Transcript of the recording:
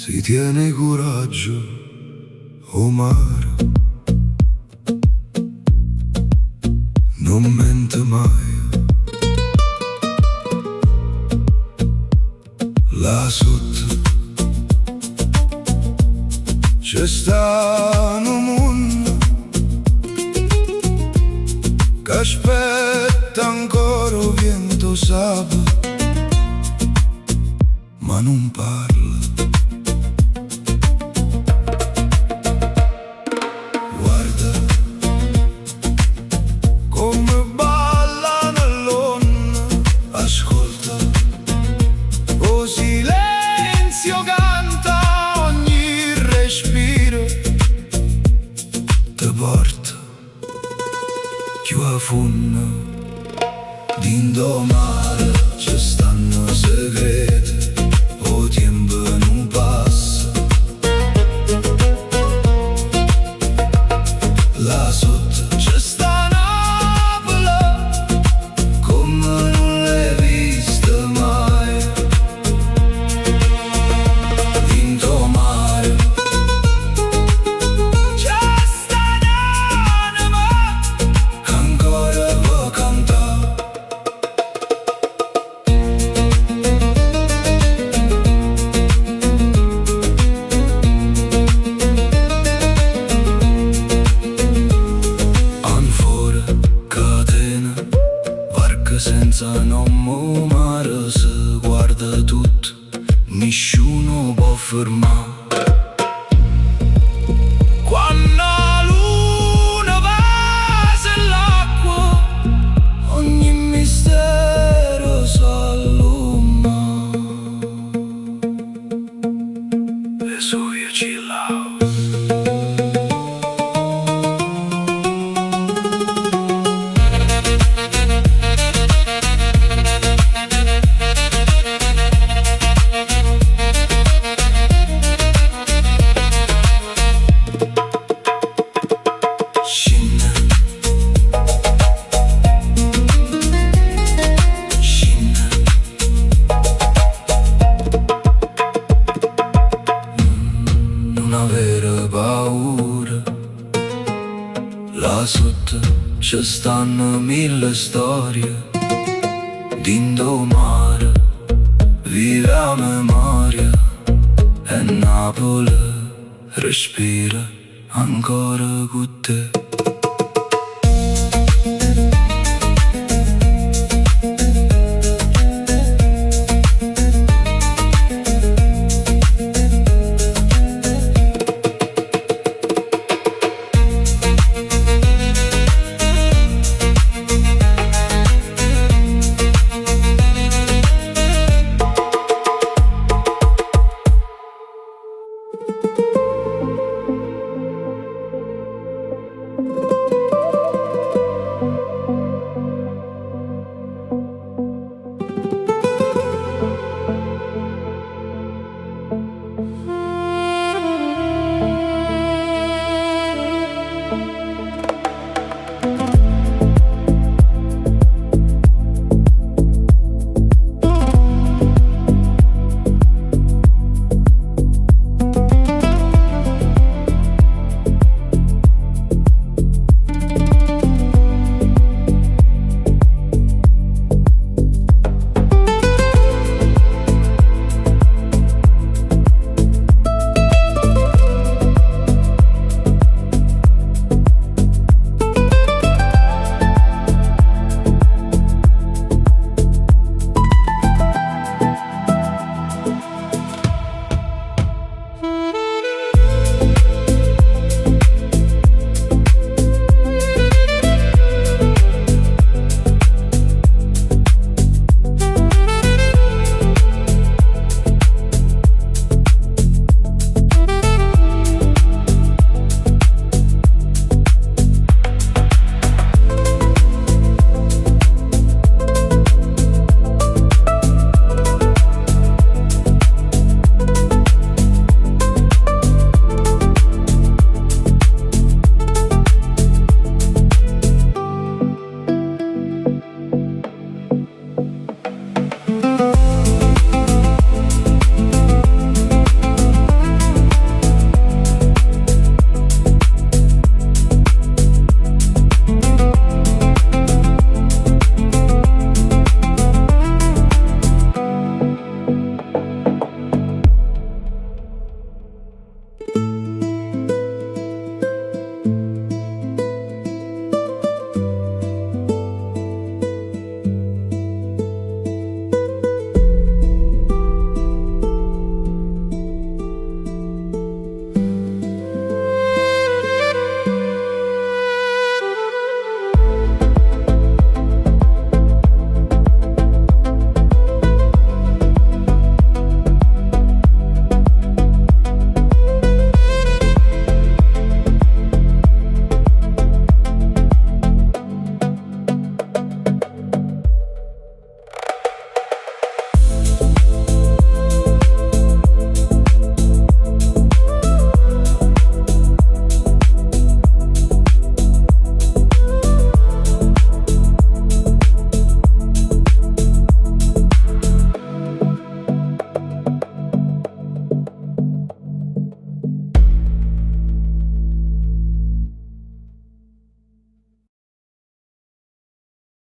si tiene coraggio, o mare, non mente mai. Là sotto c'è sta un mondo che aspetta ancora il vento sabato, ma non parla. Guarda come balla nell'onna, ascolta o silenzio canta ogni respiro, te porta più a fondo. DINT Ô mare ci stanno segreti, o tempo non passa. Là sotto c'è sta Napoli, come non l'hai vista mai. DINT Ô mare c'è sta un'anima che ancora può cantare. Senza nome mare si guarda tutto, nessuno può fermare. Quando la luna va nell'acqua, ogni mistero s'alluma. Vesuvio ciao. Non avere paura, là sotto ci stanno mille storie. DINT Ô mare vive a memoria, e Napoli respira ancora con te.